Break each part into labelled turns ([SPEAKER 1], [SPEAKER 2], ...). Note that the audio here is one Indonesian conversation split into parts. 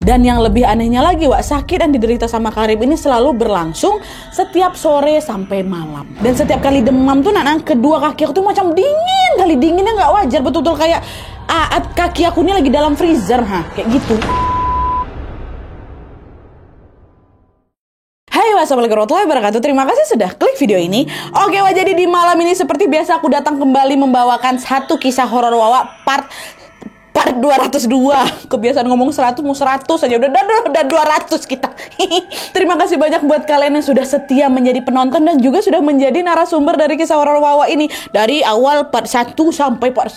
[SPEAKER 1] Dan yang lebih anehnya lagi, Wak, sakit yang diderita sama Karim ini selalu berlangsung setiap sore sampai malam. Dan setiap kali demam tuh kedua kaki aku tuh macam dingin kali, dinginnya nggak wajar, betul-betul kayak kaki aku ini lagi dalam freezer, kayak gitu. Assalamualaikum warahmatullahi wabarakatuh. Terima kasih sudah klik video ini. Oke, Wak, jadi di malam ini seperti biasa aku datang kembali membawakan satu kisah horor Wawa part 202. Kebiasaan ngomong 100 mau 100 aja udah 200 kita. Terima kasih banyak buat kalian yang sudah setia menjadi penonton dan juga sudah menjadi narasumber dari kisah horor Wawa ini dari awal part 1 sampai part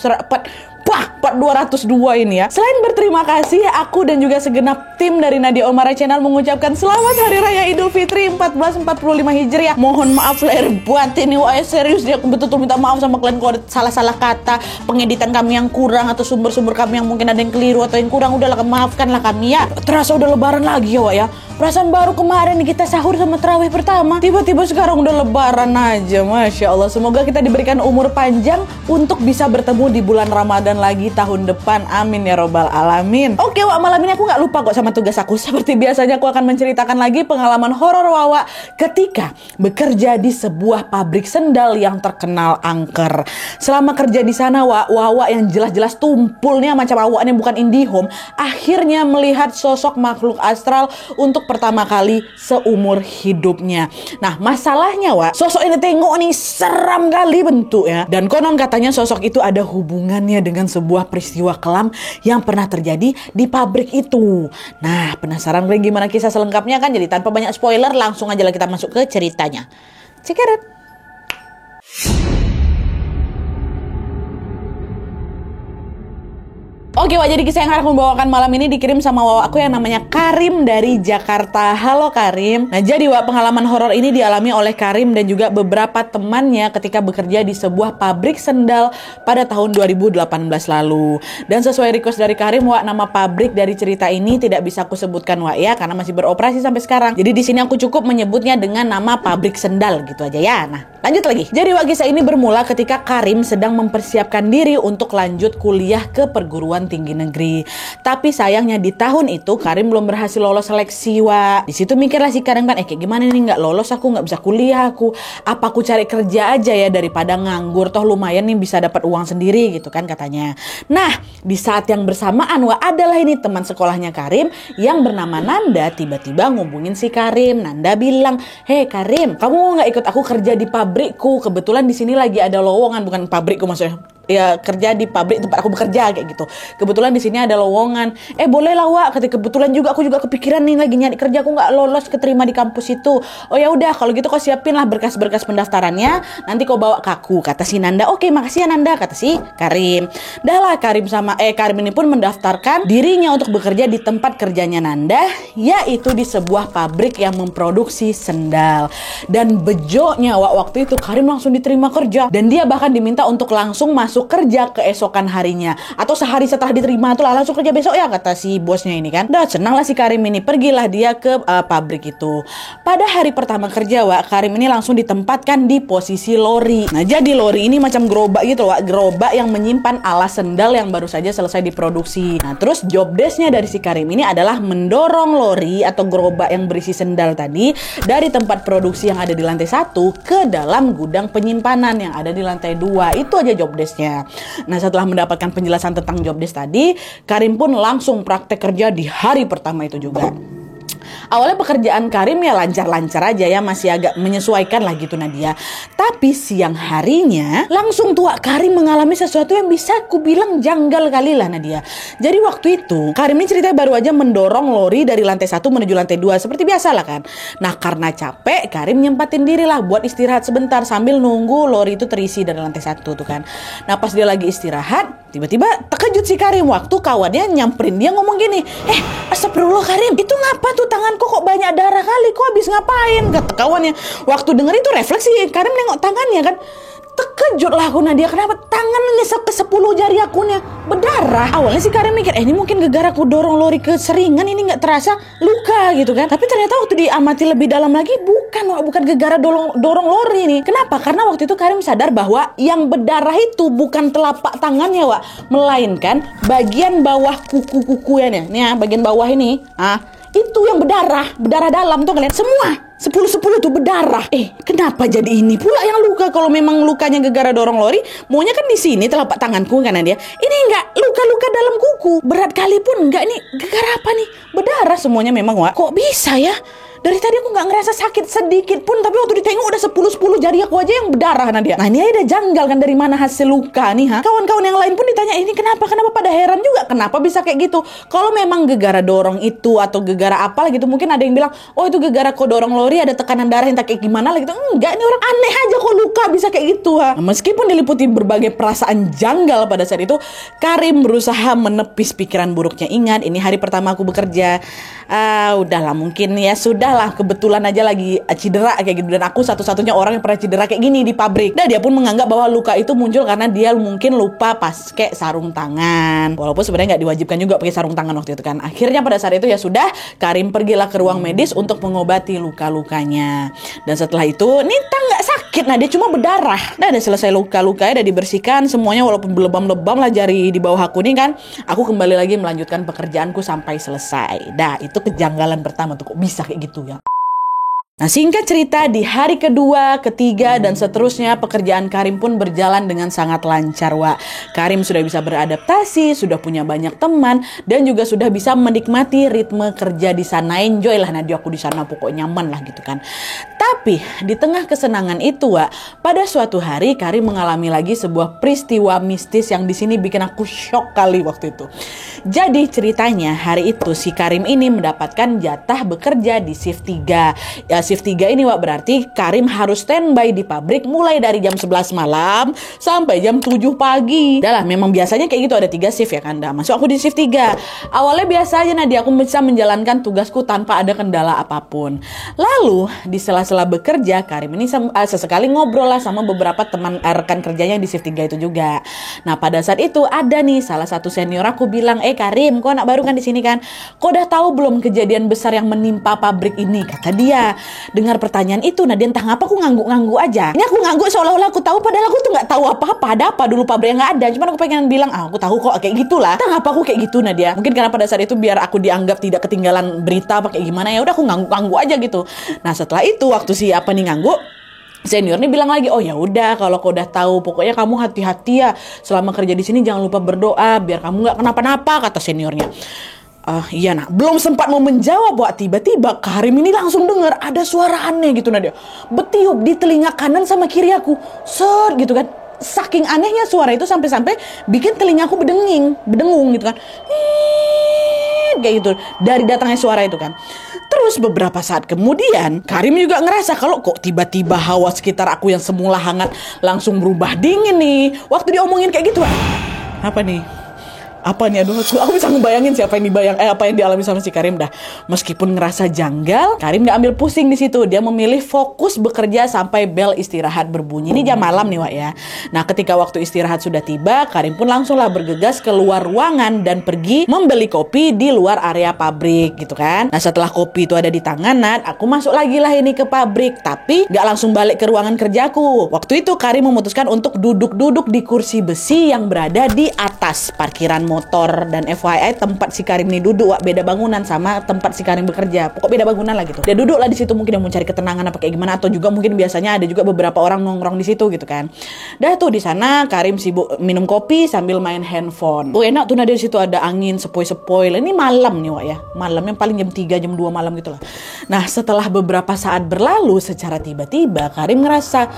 [SPEAKER 1] 202 ini ya. Selain berterima kasih, aku dan juga segenap tim dari Nadia Omara Channel mengucapkan selamat Hari Raya Idul Fitri 1445 Hijriah. Mohon maaf lahir batin nih, Wak, serius dia, aku betul-betul minta maaf sama kalian kalau ada salah-salah kata, pengeditan kami yang kurang atau sumber-sumber kami yang mungkin ada yang keliru atau yang kurang. Udahlah, maafkanlah kami ya. Terasa udah lebaran lagi ya, Wak ya. Perasaan baru kemarin nih kita sahur sama tarawih pertama, tiba-tiba sekarang udah lebaran aja. Masya Allah, semoga kita diberikan umur panjang untuk bisa bertemu di bulan Ramadan lagi tahun depan. Amin ya robbal alamin. Oke, Wak, malam ini aku gak lupa kok sama tugas aku. Seperti biasanya aku akan menceritakan lagi pengalaman horor Wawa ketika bekerja di sebuah pabrik sendal yang terkenal angker. Selama kerja di sana, Wawa yang jelas-jelas tumpulnya macam awaknya bukan IndiHome, akhirnya melihat sosok makhluk astral untuk pertama kali seumur hidupnya. Nah, masalahnya, Wak, sosok ini tengok nih seram kali bentuknya. Dan konon katanya sosok itu ada hubungannya dengan sebuah peristiwa kelam yang pernah terjadi di pabrik itu. Nah, penasaran gimana kisah selengkapnya kan? Jadi tanpa banyak spoiler, langsung aja lah kita masuk ke ceritanya. Cekeret. Oke, Wak, jadi kisah yang aku membawakan malam ini dikirim sama Wawa aku yang namanya Karim dari Jakarta. Halo Karim. Nah, jadi Wak, pengalaman horor ini dialami oleh Karim dan juga beberapa temannya ketika bekerja di sebuah pabrik sendal pada tahun 2018 lalu. Dan sesuai request dari Karim, Wak, nama pabrik dari cerita ini tidak bisa aku sebutkan, Wak, ya, karena masih beroperasi sampai sekarang. Jadi di sini aku cukup menyebutnya dengan nama pabrik sendal gitu aja ya. Nah, lanjut lagi. Jadi, Wak, kisah ini bermula ketika Karim sedang mempersiapkan diri untuk lanjut kuliah ke perguruan tinggi negeri. Tapi sayangnya di tahun itu Karim belum berhasil lolos seleksi, Wak. Di situ mikirlah si Karim kan, kayak gimana nih, nggak lolos aku, nggak bisa kuliah aku. Apa aku cari kerja aja ya daripada nganggur, toh lumayan nih bisa dapat uang sendiri gitu kan katanya. Nah, di saat yang bersamaan, Wak, adalah ini teman sekolahnya Karim yang bernama Nanda tiba-tiba ngubungin si Karim. Nanda bilang, "Hei Karim, kamu mau nggak ikut aku kerja di pabrikku? Kebetulan di sini lagi ada lowongan," bukan pabrikku maksudnya. Ya, kerja di pabrik tempat aku bekerja kayak gitu. Kebetulan di sini ada lowongan. Boleh lah, Wak. Kebetulan juga aku juga kepikiran nih lagi nyari kerja, aku nggak lolos keterima di kampus itu. Oh ya udah, kalau gitu kau siapin lah berkas-berkas pendaftarannya. Nanti kau bawa ke aku, kata si Nanda. Oke, makasih ya Nanda, kata si Karim. Dah lah, Karim ini pun mendaftarkan dirinya untuk bekerja di tempat kerjanya Nanda, yaitu di sebuah pabrik yang memproduksi sendal. Dan bejoknya, Wak, waktu itu Karim langsung diterima kerja dan dia bahkan diminta untuk langsung masuk kerja keesokan harinya atau sehari setelah diterima tuh langsung kerja besok ya, kata si bosnya ini kan. Dah senang lah si Karim ini, pergilah dia ke pabrik itu. Pada hari pertama kerja, Wak, Karim ini langsung ditempatkan di posisi lori. Nah, jadi lori ini macam gerobak gitu, Wak, gerobak yang menyimpan alas sendal yang baru saja selesai diproduksi. Nah, terus job desk-nya dari si Karim ini adalah mendorong lori atau gerobak yang berisi sendal tadi dari tempat produksi yang ada di lantai 1 ke dalam gudang penyimpanan yang ada di lantai 2. Itu aja job desk-nya. Nah, setelah mendapatkan penjelasan tentang job desk tadi, Karim pun langsung praktek kerja di hari pertama itu juga. Awalnya pekerjaan Karim ya lancar-lancar aja ya, masih agak menyesuaikan lah gitu Nadia. Tapi siang harinya langsung tua Karim mengalami sesuatu yang bisa aku bilang janggal kali lah Nadia. Jadi waktu itu Karim ini ceritanya baru aja mendorong lori dari lantai 1 menuju lantai 2 seperti biasa lah kan. Nah, karena capek Karim nyempatin diri lah buat istirahat sebentar sambil nunggu lori itu terisi dari lantai 1 tuh kan. Nah, pas dia lagi istirahat, tiba-tiba terkejut si Karim waktu kawannya nyamperin dia ngomong gini, astagfirullah Karim, itu ngapa tuh tanganku kok banyak darah kali, kok habis ngapain, kata kawannya. Waktu denger itu refleksi Karim nengok tangannya kan. Terkejut lah aku Nadia, kenapa tangan ini ke-10 jari akunya berdarah. Awalnya si Karim mikir, ini mungkin gara-gara aku dorong lori keseringan, ini gak terasa luka gitu kan. Tapi ternyata waktu diamati lebih dalam lagi, bukan. bukan gegara dorong lori nih. Kenapa? Karena waktu itu Karim sadar bahwa yang berdarah itu bukan telapak tangannya, Wak, melainkan bagian bawah kuku-kukunya nih ya, bagian bawah ini. Itu yang berdarah dalam tuh kalian semua. 10-10 tuh berdarah. Kenapa jadi ini pula yang luka? Kalau memang lukanya gegara dorong lori, maunya kan di sini telapak tanganku kan dia. Ini enggak, luka-luka dalam kuku. Berat kali pun enggak, ini gegara apa nih? Berdarah semuanya memang, Wak. Kok bisa ya? Dari tadi aku nggak ngerasa sakit sedikit pun, tapi waktu ditengok udah 10 jari aku aja yang berdarah Nadia. Nah ini ada janggal kan, dari mana hasil luka nih Kawan-kawan yang lain pun ditanya ini kenapa pada heran juga kenapa bisa kayak gitu. Kalau memang gegara dorong itu atau gegara apa gitu, mungkin ada yang bilang oh itu gegara kok dorong lori, ada tekanan darah yang tak kayak gimana lah gitu. Enggak, ini orang aneh aja kok luka bisa kayak gitu Nah, meskipun diliputi berbagai perasaan janggal pada saat itu, Karim berusaha menepis pikiran buruknya. Ingat, ini hari pertama aku bekerja. Udahlah, mungkin ya sudah, kebetulan aja lagi cedera kayak gitu, dan aku satu-satunya orang yang pernah cedera kayak gini di pabrik. Dan dia pun menganggap bahwa luka itu muncul karena dia mungkin lupa pakai sarung tangan, walaupun sebenarnya nggak diwajibkan juga pakai sarung tangan waktu itu kan. Akhirnya pada saat itu ya sudah, Karim pergilah ke ruang medis untuk mengobati luka-lukanya. Dan setelah itu Nita nggak sakit, dia cuma berdarah. Dan udah selesai luka-lukanya, udah dibersihkan semuanya, walaupun berlebam-lebam lah jari di bawah aku nih kan. Aku kembali lagi melanjutkan pekerjaanku sampai selesai. Itu kejanggalan pertama tuh, kok bisa kayak gitu ya. Nah, singkat cerita, di hari kedua, ketiga, dan seterusnya pekerjaan Karim pun berjalan dengan sangat lancar, Wak. Karim sudah bisa beradaptasi, sudah punya banyak teman, dan juga sudah bisa menikmati ritme kerja di sana. Enjoy lah Nadia, aku di sana pokoknya nyaman lah gitu kan. Tapi di tengah kesenangan itu, Wak, pada suatu hari Karim mengalami lagi sebuah peristiwa mistis yang di sini bikin aku shock kali waktu itu. Jadi ceritanya hari itu si Karim ini mendapatkan jatah bekerja di shift 3. Ya, shift 3 ini, Wak, berarti Karim harus standby di pabrik mulai dari jam 11 malam sampai jam 7 pagi. Dah lah, memang biasanya kayak gitu, ada 3 shift ya kan. Masuk aku di shift 3. Awalnya biasa aja Nadia, aku bisa menjalankan tugasku tanpa ada kendala apapun. Lalu di sela-sela bekerja, Karim ini sesekali ngobrol lah sama beberapa teman rekan kerjanya di shift 3 itu juga. Nah, pada saat itu ada nih salah satu senior aku bilang, Karim, kau anak baru kan di sini kan? Kau udah tahu belum kejadian besar yang menimpa pabrik ini? Kata dia. Dengar pertanyaan itu, Nadia entah ngapa aku ngangguk-ngangguk aja. Ini aku ngangguk seolah-olah aku tahu, padahal aku tuh nggak tahu apa-apa. Ada apa dulu pabrik yang nggak ada? Cuman aku pengen bilang, aku tahu kok, kayak gitulah. Entah ngapa aku kayak gitu, Nadia. Mungkin karena pada saat itu biar aku dianggap tidak ketinggalan berita apa kayak gimana, ya udah aku ngangguk-ngangguk aja gitu. Nah, setelah itu waktu siapa nih ngangguk, senior nih bilang lagi, oh ya udah kalau kau udah tahu, pokoknya kamu hati-hati ya selama kerja di sini, jangan lupa berdoa biar kamu nggak kenapa-napa, kata seniornya. Iya belum sempat mau menjawab, Wak, tiba-tiba Karim ini langsung dengar ada suara aneh gitu Nadia, bertiup di telinga kanan sama kiri aku, set gitu kan. Saking anehnya suara itu sampai-sampai bikin telingaku berdengung gitu kan, kayak gitu dari datangnya suara itu kan. Terus beberapa saat kemudian Karim juga ngerasa kalau kok tiba-tiba hawa sekitar aku yang semula hangat langsung berubah dingin nih waktu diomongin kayak gitu. Apa nih? Aduh, aku bisa ngebayangin siapa yang apa yang dialami sama si Karim dah. Meskipun ngerasa janggal, Karim gak ambil pusing di situ. Dia memilih fokus bekerja sampai bel istirahat berbunyi. Ini jam malam nih, Wak ya. Nah, ketika waktu istirahat sudah tiba, Karim pun langsunglah bergegas keluar ruangan dan pergi membeli kopi di luar area pabrik gitu kan. Nah, setelah kopi itu ada di tangan, aku masuk lagi lah ini ke pabrik, tapi gak langsung balik ke ruangan kerjaku. Waktu itu Karim memutuskan untuk duduk-duduk di kursi besi yang berada di atas parkiran motor. Dan FYI tempat si Karim nih duduk, Wak, beda bangunan sama tempat si Karim bekerja. Pokok beda bangunan lah gitu. Dia duduk lah di situ, mungkin dia mau cari ketenangan apa kayak gimana, atau juga mungkin biasanya ada juga beberapa orang nongkrong di situ gitu kan. Dah tuh di sana Karim sibuk minum kopi sambil main handphone. Enak tuh, di situ ada angin sepoi-sepoi. Ini malam nih, Wak ya. Malam yang paling jam 3 jam 2 malam gitu lah. Nah, setelah beberapa saat berlalu, secara tiba-tiba Karim ngerasa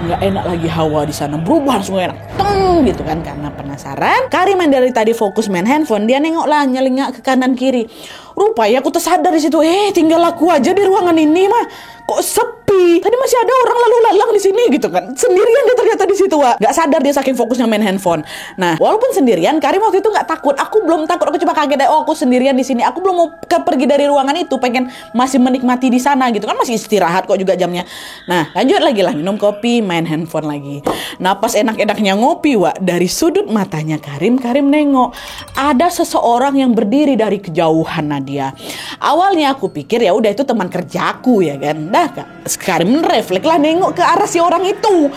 [SPEAKER 1] nggak enak lagi, hawa di sana berubah langsung enak. Gitu kan. Karena penasaran, Karim yang dari tadi fokus main handphone, dia nengok lah nyelingak ke kanan kiri. Rupanya aku tersadar di situ, tinggal aku aja di ruangan ini mah. Kok sepi? Tadi masih ada orang lalu lalang di sini gitu kan. Sendirian dia ternyata di situ, Wak. Gak sadar dia saking fokusnya main handphone. Nah, walaupun sendirian, Karim waktu itu gak takut. Aku belum takut, aku cuma kaget. Aku sendirian di sini. Aku belum mau pergi dari ruangan itu, pengen masih menikmati di sana gitu kan, masih istirahat kok juga jamnya. Nah, lanjut lagi lah minum kopi, main handphone lagi. Nah, pas enak-enaknya ngopi, Wak, dari sudut matanya Karim Karim nengok ada seseorang yang berdiri dari kejauhan Nadia. Awalnya aku pikir ya udah itu teman kerjaku ya kan. Dah Karim refleks lah nengok ke arah si orang itu.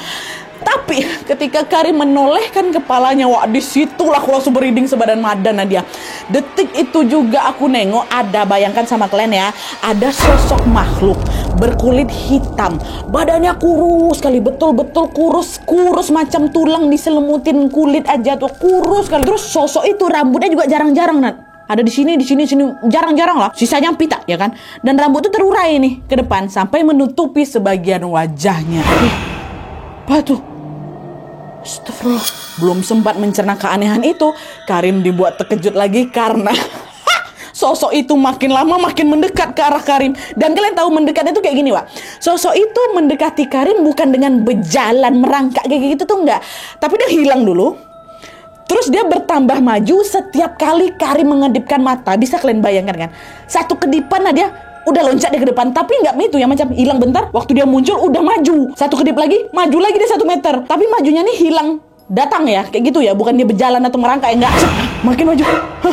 [SPEAKER 1] Tapi ketika Karim menolehkan kepalanya, wah disitulah aku langsung berinding sebadan madan Nadia. Detik itu juga aku nengok ada, bayangkan sama kalian ya, ada sosok makhluk berkulit hitam, badannya kurus sekali, betul-betul kurus macam tulang diselimutin kulit aja tuh, kurus sekali. Terus sosok itu rambutnya juga jarang-jarang Nat. Ada di sini, jarang-jarang lah. Sisanya pita ya kan. Dan rambut itu terurai nih ke depan sampai menutupi sebagian wajahnya. Apa tuh? Astagfirullah. Belum sempat mencerna keanehan itu, Karim dibuat terkejut lagi karena sosok itu makin lama makin mendekat ke arah Karim. Dan kalian tahu mendekatnya tuh kayak gini, Wak. Sosok itu mendekati Karim bukan dengan berjalan merangkak kayak gitu tuh enggak. Tapi dia hilang dulu. Terus dia bertambah maju setiap kali Karim mengedipkan mata. Bisa kalian bayangkan kan? Satu kedipan nah dia udah loncat dia ke depan, tapi nggak itu ya, macam hilang bentar, waktu dia muncul udah maju, satu kedip lagi, maju lagi dia 1 meter, tapi majunya nih hilang, datang ya, kayak gitu ya, bukan dia berjalan atau merangkak ya, enggak, makin maju,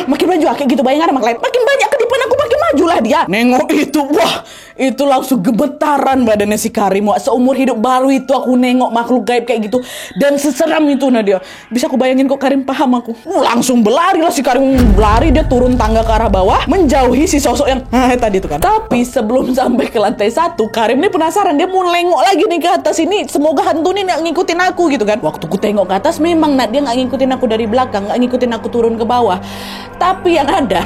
[SPEAKER 1] makin maju, kayak gitu, bayangkan sama kalian, makin banyak kedipan aku makin maju lah dia, nengok itu, wah, itu langsung gemetaran badannya si Karim, wah, seumur hidup baru itu aku nengok makhluk gaib kayak gitu, dan seseram itu Nadia, bisa aku bayangin kok Karim paham aku, langsung berlari lah si Karim, berlari dia turun tangga ke arah bawah, menjauhi si sosok yang tadi itu kan. Tapi sebelum sampai ke lantai 1, Karim ini penasaran, dia mau nengok lagi nih ke atas ini, semoga hantu ini nggak ngikutin aku gitu kan. Waktu ku tengok ke atas memang dia nggak ngikutin aku dari belakang, nggak ngikutin aku turun ke bawah, tapi yang ada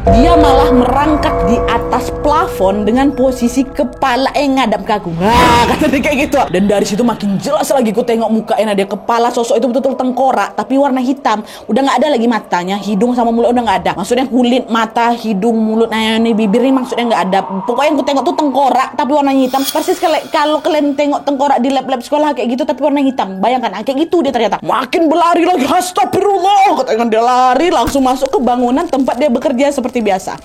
[SPEAKER 1] dia malah merangkak di atas plafon dengan posisi kepala ngadap ke aku. Wah, kata dia kayak gitu. Dan dari situ makin jelas lagi ku tengok mukanya dia, kepala sosok itu betul-betul tengkorak tapi warna hitam. Udah nggak ada lagi matanya, hidung sama mulut udah nggak ada. Maksudnya kulit, mata, hidung, mulut, ini bibir ini maksudnya nggak ada. Pokoknya yang ku tengok tuh tengkorak tapi warnanya hitam. Persis kalau kalian tengok tengkorak di lab-lab sekolah kayak gitu tapi warna hitam. Bayangkan, kayak gitu dia ternyata. Makin berlari lagi, astagfirullah. Katanya dia lari langsung masuk ke bangunan tempat dia bekerja seperti biasa.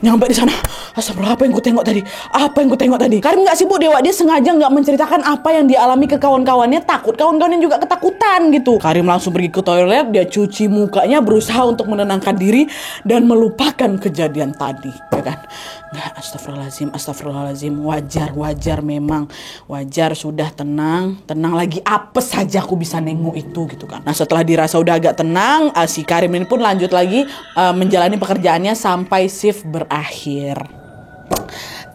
[SPEAKER 1] Nyampe di sana, astagfirullah, apa yang ku tengok tadi? Karim nggak sibuk dia sengaja nggak menceritakan apa yang dia alami ke kawan-kawannya, takut kawan-kawannya juga ketakutan gitu. Karim langsung pergi ke toilet, dia cuci mukanya, berusaha untuk menenangkan diri dan melupakan kejadian tadi, ya kan? Nggak, astagfirullahaladzim, wajar memang, wajar, sudah tenang lagi, apes saja aku bisa nengok itu gitu kan. Nah setelah dirasa udah agak tenang, si Karim ini pun lanjut lagi menjalani pekerjaannya sampai shift berakhir.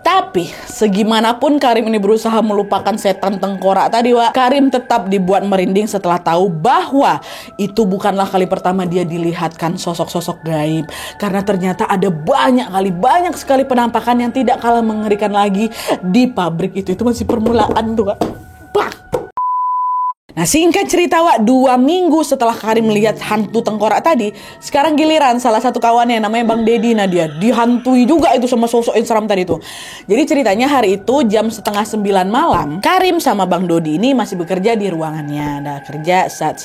[SPEAKER 1] Tapi segimanapun Karim ini berusaha melupakan setan tengkorak tadi, Wak, Karim tetap dibuat merinding setelah tahu bahwa itu bukanlah kali pertama dia dilihatkan sosok-sosok gaib. Karena ternyata ada banyak sekali penampakan yang tidak kalah mengerikan lagi di pabrik itu. Itu masih permulaan tuh, Wak. Nah singkat cerita, Wak, 2 minggu setelah Karim melihat hantu tengkorak tadi, sekarang giliran salah satu kawannya namanya Bang Dedi Nadia dihantui juga itu sama sosok yang seram tadi itu. Jadi ceritanya hari itu jam 8:30 malam, Karim sama Bang Dodi ini masih bekerja di ruangannya. Nah kerja sat.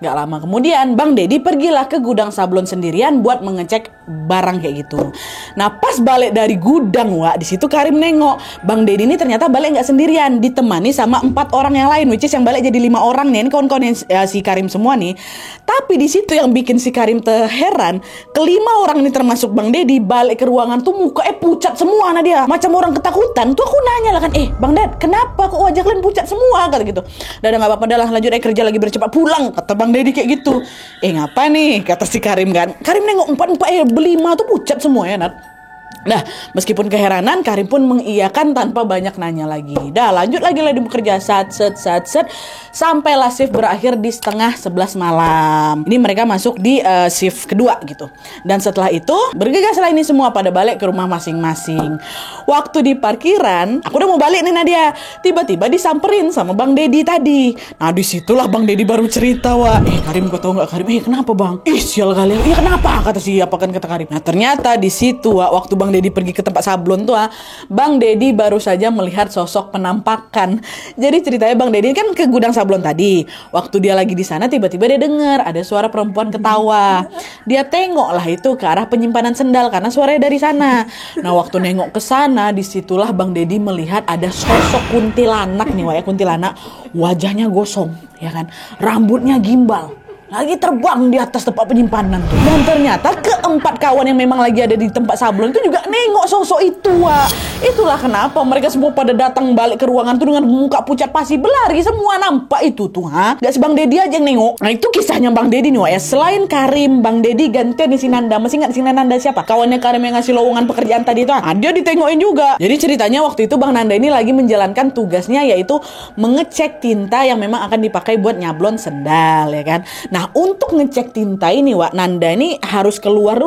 [SPEAKER 1] Gak lama kemudian Bang Dedi pergilah ke gudang sablon sendirian buat mengecek barang kayak gitu. Nah pas balik dari gudang, Wak, di situ Karim nengok Bang Dedi ini ternyata balik nggak sendirian, ditemani sama 4 orang yang lain, which is yang balik jadi 5 orang nih, ini kawan-kawan si Karim semua nih. Tapi di situ yang bikin si Karim heran, kelima orang ini termasuk Bang Dedi balik ke ruangan tuh mukanya pucat semua nah dia, macam orang ketakutan. Tuh aku nanya lah kan, Bang Ded, kenapa kok wajah kalian pucat semua, kata gitu. Udah nggak apa-apa, dah lanjut kerja lagi, bercepat pulang, kata Bang Dedi kayak gitu. Ngapa nih, kata si Karim kan. Karim nengok 4 berlima tuh pucat semua ya, Nat. Nah, meskipun keheranan, Karim pun mengiyakan tanpa banyak nanya lagi. Dah, lanjut lagi lah di bekerja, sampailah shift berakhir di 10:30 malam. Ini mereka masuk di shift kedua gitu. Dan setelah itu, bergegaslah ini semua pada balik ke rumah masing-masing. Waktu di parkiran, aku udah mau balik nih Nadia. Tiba-tiba disamperin sama Bang Dedi tadi. Nah, disitulah Bang Dedi baru cerita, Wak. Karim, kau tahu nggak Karim? Kenapa Bang? Sial kalian. Iya kenapa? Kata siapa kan, kata Karim. Nah, ternyata di situ, Wak, waktu Bang Dedi pergi ke tempat sablon tuh, Bang Dedi baru saja melihat sosok penampakan. Jadi ceritanya Bang Dedi kan ke gudang sablon tadi. Waktu dia lagi di sana, tiba-tiba dia dengar ada suara perempuan ketawa. Dia tengok lah itu ke arah penyimpanan sendal karena suaranya dari sana. Nah waktu nengok ke sana, disitulah Bang Dedi melihat ada sosok kuntilanak nih, kuntilanak, wajahnya gosong, ya kan, rambutnya gimbal. lagi terbang di atas tempat penyimpanan tuh. Dan ternyata keempat kawan yang memang lagi ada di tempat sablon itu juga nengok sosok itu, Wak. Itulah kenapa mereka semua pada datang balik ke ruangan tuh dengan muka pucat pasi berlari. Semua nampak itu tuh, Gak si Bang Dedi aja yang nengok. Nah itu kisahnya Bang Dedi nih, Wak ya. Selain Karim, Bang Dedi gantian di si Nanda. Masih ingat si Nanda siapa? Kawannya Karim yang ngasih lowongan pekerjaan tadi itu. Dia ditengokin juga. Jadi ceritanya waktu itu Bang Nanda ini lagi menjalankan tugasnya, yaitu mengecek tinta yang memang akan dipakai buat nyablon sendal, ya kan. Nah, untuk ngecek tinta ini, Wak, Nanda ini harus keluar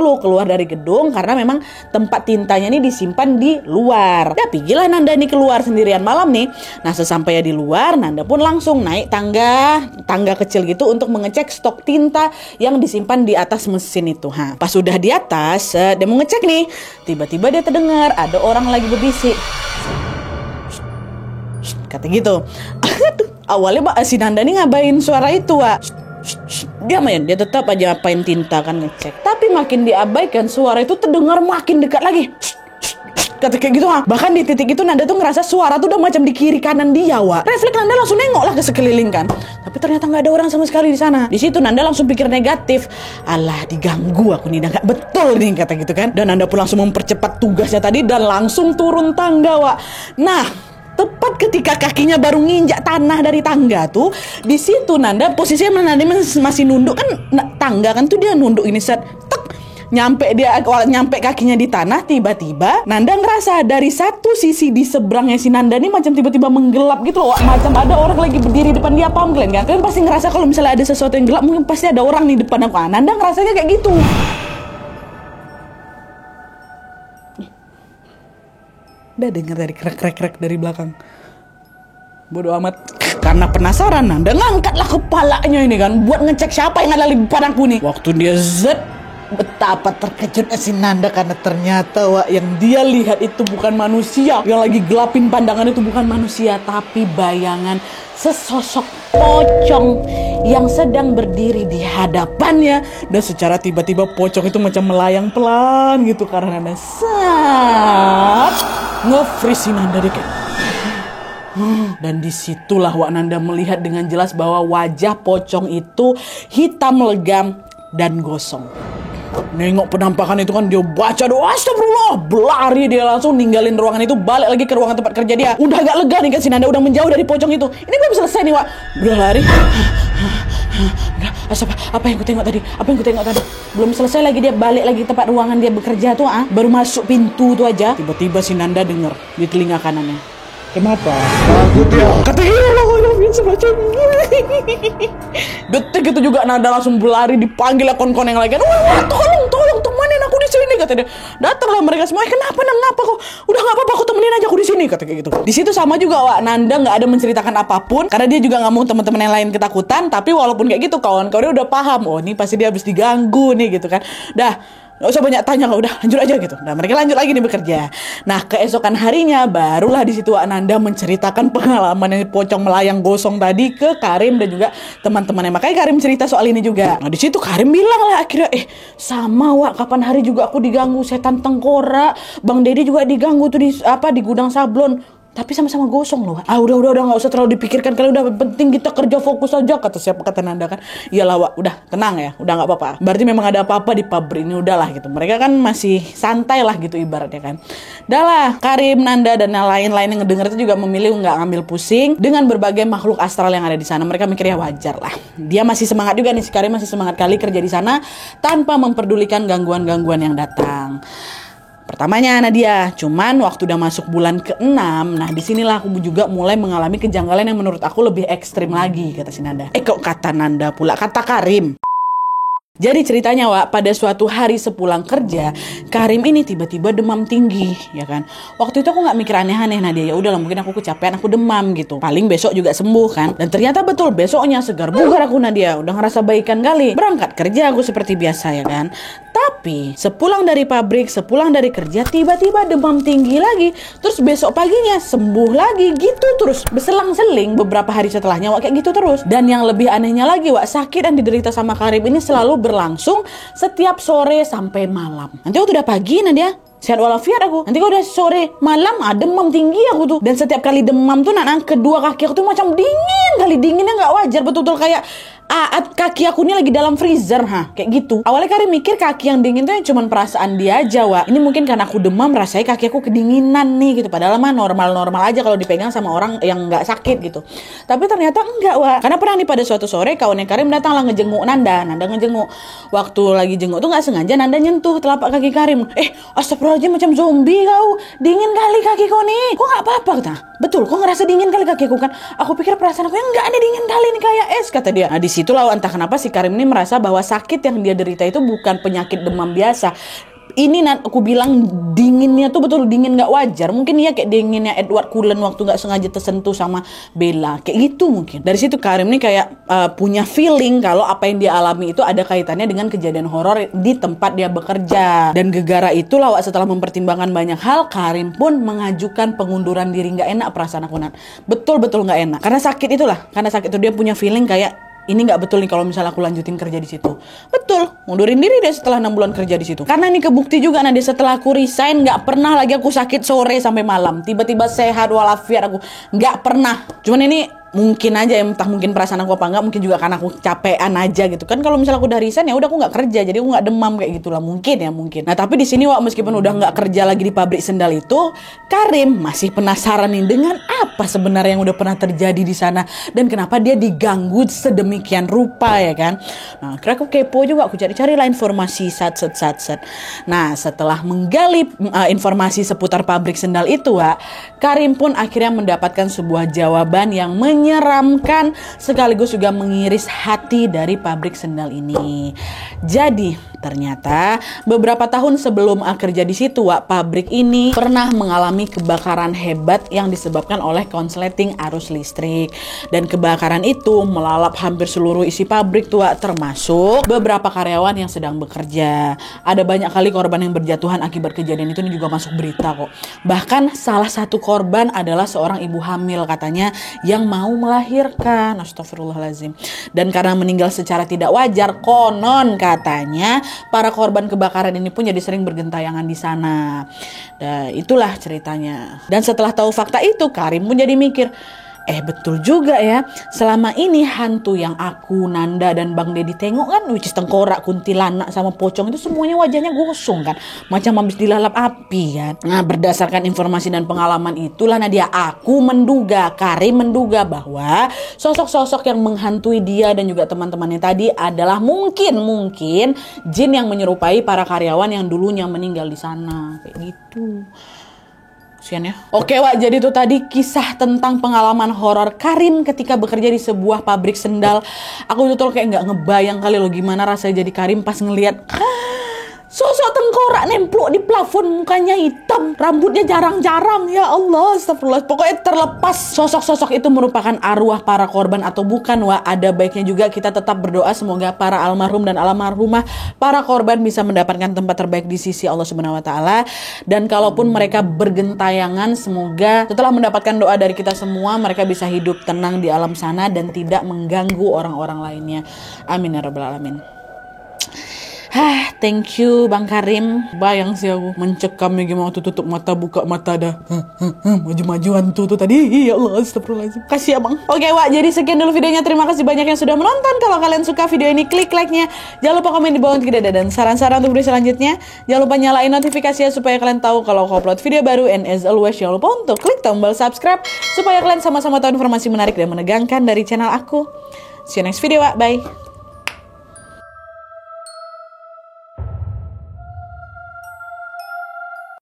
[SPEAKER 1] dari gedung karena memang tempat tintanya ini disimpan di luar. Ya, pergilah Nanda ini keluar sendirian malam nih. Nah, sesampainya di luar, Nanda pun langsung naik tangga kecil gitu untuk mengecek stok tinta yang disimpan di atas mesin itu. Pas sudah di atas, dia mau ngecek nih. Tiba-tiba dia terdengar ada orang lagi berbisik. Kata gitu. Awalnya si Nanda ini ngabain suara itu, Wak. Dia tetap aja apain tinta kan ngecek. Tapi makin diabaikan, suara itu terdengar makin dekat lagi. Kata kayak gitu, Bahkan di titik itu Nanda tuh ngerasa suara tuh udah macam di kiri kanan dia, Wak. Refleks Nanda langsung nengok lah ke sekeliling kan. Tapi ternyata nggak ada orang sama sekali di sana. Di situ Nanda langsung pikir negatif. Alah, diganggu aku nih, nggak betul nih, kata gitu kan. Dan Nanda pun langsung mempercepat tugasnya tadi dan langsung turun tangga, Wak. Nah, tepat ketika kakinya baru nginjak tanah dari tangga tuh, di situ Nanda posisinya Nanda masih nunduk kan, tangga kan tuh dia nunduk ini set, nyampe kakinya di tanah. Tiba-tiba Nanda ngerasa dari satu sisi di seberangnya si Nanda ini macam tiba-tiba menggelap gitu loh, macam ada orang lagi berdiri depan dia. Paham kalian kan? Kalian pasti ngerasa kalau misalnya ada sesuatu yang gelap, mungkin pasti ada orang di depan aku. Nanda ngerasanya kayak gitu. Udah dengar dari krek dari belakang. Bodoh amat. Karena penasaran, Nanda ngangkatlah kepalanya ini kan buat ngecek siapa yang ada di depan aku nih. Waktu dia betapa terkejutnya si Nanda karena ternyata, Wak, yang dia lihat itu bukan manusia. Yang lagi gelapin pandangan itu bukan manusia, tapi bayangan sesosok pocong yang sedang berdiri di hadapannya. Dan secara tiba-tiba pocong itu macam melayang pelan gitu karena Nanda nge-freeze si Nanda deh kayak. Dan disitulah Wak Nanda melihat dengan jelas bahwa wajah pocong itu hitam legam dan gosong. Nengok penampakan itu kan, dia baca doa astagfirullah, berlari dia langsung ninggalin ruangan itu, balik lagi ke ruangan tempat kerja dia. Udah agak lega nih kan si Nanda, udah menjauh dari pocong itu. Ini belum selesai nih, Wak. Udah lari. Apa yang ku tengok tadi? Belum selesai lagi, dia balik lagi tempat ruangan dia bekerja tuh, baru masuk pintu tuh aja. Tiba-tiba si Nanda dengar di telinga kanannya. Kenapa? Takut ya. Kata semacam detik itu juga Nanda langsung berlari, dipanggil akun-akun yang lain. Wah, tolong temenin aku di sini, kata dia. Datanglah mereka semua. Kenapa kok? Udah nggak apa-apa, aku temenin aja aku di sini, kata kayak gitu. Di situ sama juga, Wak, Nanda nggak ada menceritakan apapun karena dia juga nggak mau teman-teman yang lain ketakutan. Tapi walaupun kayak gitu, kawan-kawannya udah paham. Oh, ini pasti dia habis diganggu nih gitu kan. Nggak usah banyak tanya, udah lanjut aja gitu. Nah, mereka lanjut lagi nih bekerja. Nah, keesokan harinya barulah di situ Nanda menceritakan pengalaman yang pocong melayang gosong tadi ke Karim dan juga teman-temannya. Makanya Karim cerita soal ini juga. Nah, di situ Karim bilang lah akhirnya, sama, Wak, kapan hari juga aku diganggu setan tengkorak. Bang Dedi juga diganggu tuh di gudang sablon. Tapi sama-sama gosong loh. Udah nggak usah terlalu dipikirkan, kali udah penting kita kerja fokus aja, kata Nanda kan. Iyalah, Wak, udah tenang ya, udah nggak apa-apa. Berarti memang ada apa-apa di pabrik ini, udahlah gitu. Mereka kan masih santai lah gitu ibaratnya kan. Udahlah, Karim, Nanda dan yang lain-lain yang ngedenger itu juga memilih nggak ngambil pusing dengan berbagai makhluk astral yang ada di sana. Mereka mikirnya wajar lah. Dia masih semangat juga nih, si Karim masih semangat kali kerja di sana tanpa memperdulikan gangguan-gangguan yang datang. Pertamanya Nadia, cuman waktu udah masuk bulan ke-6, nah disinilah aku juga mulai mengalami kejanggalan yang menurut aku lebih ekstrim lagi, kata si Nanda. Kok kata Nanda pula, kata Karim. Jadi ceritanya, Wak, pada suatu hari sepulang kerja, Karim ini tiba-tiba demam tinggi, ya kan. Waktu itu aku nggak mikir aneh-aneh, Nadia. Ya udahlah, mungkin aku kecapean, aku demam gitu. Paling besok juga sembuh kan. Dan ternyata betul, besoknya segar bugar aku, Nadia. Udah ngerasa baikan kali. Berangkat kerja aku seperti biasa, ya kan. Tapi sepulang dari pabrik, sepulang dari kerja, tiba-tiba demam tinggi lagi. Terus besok paginya sembuh lagi, gitu terus. Berselang-seling beberapa hari setelahnya, Wak, kayak gitu terus. Dan yang lebih anehnya lagi, Wak, sakit dan diderita sama Karim ini selalu berlangsung setiap sore sampai malam. Nanti waktu udah pagi, Nadia, sehat walafiat aku. Nanti kalau udah sore malam, demam tinggi aku tuh. Dan setiap kali demam tuh, kedua kaki aku tuh macam dingin kali. Dinginnya nggak wajar, betul-betul kayak kaki aku ini lagi dalam freezer, kayak gitu. Awalnya Karim mikir kaki yang dingin tuh cuma perasaan dia aja, Wak. Ini mungkin karena aku demam, rasanya kaki aku kedinginan nih gitu. Padahal mah normal-normal aja kalau dipegang sama orang yang nggak sakit gitu. Tapi ternyata enggak, Wak. Karena pernah nih pada suatu sore kawannya Karim datanglah ngejenguk Nanda ngejenguk. Waktu lagi jenguk tuh nggak sengaja Nanda nyentuh telapak kaki Karim. Astagfirullahaladzim, macam zombie kau. Dingin kali kaki kau nih. Kok nggak apa-apa, kata. Betul, kok ngerasa dingin kali kakiku kan? Aku pikir perasaan aku enggak ada dingin kali nih kayak es, kata dia. Nah disitulah entah kenapa si Karim ini merasa bahwa sakit yang dia derita itu bukan penyakit demam biasa. Ini aku bilang dinginnya tuh betul dingin gak wajar. Mungkin iya kayak dinginnya Edward Cullen waktu gak sengaja tersentuh sama Bella. Kayak gitu mungkin. Dari situ Karim nih kayak punya feeling kalau apa yang dia alami itu ada kaitannya dengan kejadian horor di tempat dia bekerja. Dan gegara itulah setelah mempertimbangkan banyak hal, Karim pun mengajukan pengunduran diri. Gak enak perasaan aku, Nat. Betul-betul gak enak. Karena sakit itulah. Karena sakit itu dia punya feeling kayak ini nggak betul nih kalau misalnya aku lanjutin kerja di situ. Betul, mundurin diri deh setelah 6 bulan kerja di situ. Karena ini kebukti juga nanti setelah aku resign nggak pernah lagi aku sakit sore sampai malam. Tiba-tiba sehat walafiat aku nggak pernah. Cuman ini mungkin aja ya, entah mungkin perasaan aku apa enggak, mungkin juga karena aku capean aja gitu kan. Kalau misalnya aku udah resign ya udah aku nggak kerja, jadi aku nggak demam kayak gitulah, mungkin. Nah tapi di sini Wak, meskipun udah nggak kerja lagi di pabrik sendal itu, Karim masih penasaran nih dengan apa sebenarnya yang udah pernah terjadi di sana dan kenapa dia diganggu sedemikian rupa ya kan. Nah kira aku kepo juga, aku cari-cari lah informasi sat. Nah setelah menggali informasi seputar pabrik sendal itu Wak, Karim pun akhirnya mendapatkan sebuah jawaban yang menyeramkan sekaligus juga mengiris hati dari pabrik sendal ini. Jadi ternyata beberapa tahun sebelum kerja di situ, Wak, pabrik ini pernah mengalami kebakaran hebat yang disebabkan oleh konsleting arus listrik. Dan kebakaran itu melalap hampir seluruh isi pabrik tuh, Wak, termasuk beberapa karyawan yang sedang bekerja. Ada banyak kali korban yang berjatuhan akibat kejadian itu, ini juga masuk berita kok. Bahkan salah satu korban adalah seorang ibu hamil katanya yang mau melahirkan. Astagfirullahaladzim. Dan karena meninggal secara tidak wajar, konon katanya para korban kebakaran ini pun jadi sering bergentayangan di sana. Dan itulah ceritanya. Dan setelah tahu fakta itu, Karim pun jadi mikir, betul juga ya. Selama ini hantu yang aku, Nanda, dan Bang Deddy tengok kan, which is tengkorak, kuntilanak, sama pocong itu semuanya wajahnya gosong kan. Macam habis dilalap api kan. Nah berdasarkan informasi dan pengalaman itulah Nadia, Karim menduga bahwa sosok-sosok yang menghantui dia dan juga teman-temannya tadi adalah mungkin jin yang menyerupai para karyawan yang dulunya meninggal di sana. Kayak gitu. Sian ya. Oke Wak, jadi itu tadi kisah tentang pengalaman horor Karim ketika bekerja di sebuah pabrik sendal. Aku tuh kayak nggak ngebayang kali loh gimana rasanya jadi Karim pas ngelihat sosok tengkorak nemplok di plafon, mukanya hitam, rambutnya jarang-jarang. Ya Allah, astagfirullah. Pokoknya terlepas sosok-sosok itu merupakan arwah para korban atau bukan, Wak, ada baiknya juga kita tetap berdoa semoga para almarhum dan almarhumah para korban bisa mendapatkan tempat terbaik di sisi Allah Subhanahu wa taala. Dan kalaupun mereka bergentayangan, semoga setelah mendapatkan doa dari kita semua mereka bisa hidup tenang di alam sana dan tidak mengganggu orang-orang lainnya. Amin ya rabbal alamin. Thank you Bang Karim. Bayang sih aku mencekam gimana tuh, tutup mata buka mata dah. Maju-majuan tuh tadi. Ya Allah, astagfirullahaladzim. Kasih ya Bang. Oke Wak, jadi sekian dulu videonya. Terima kasih banyak yang sudah menonton. Kalau kalian suka video ini, klik like-nya. Jangan lupa komen di bawah untuk tidak ada dan saran-saran untuk video selanjutnya. Jangan lupa nyalain notifikasinya supaya kalian tahu kalau aku upload video baru. And as always, jangan lupa untuk klik tombol subscribe supaya kalian sama-sama tahu informasi menarik dan menegangkan dari channel aku. See you next video Wak. Bye.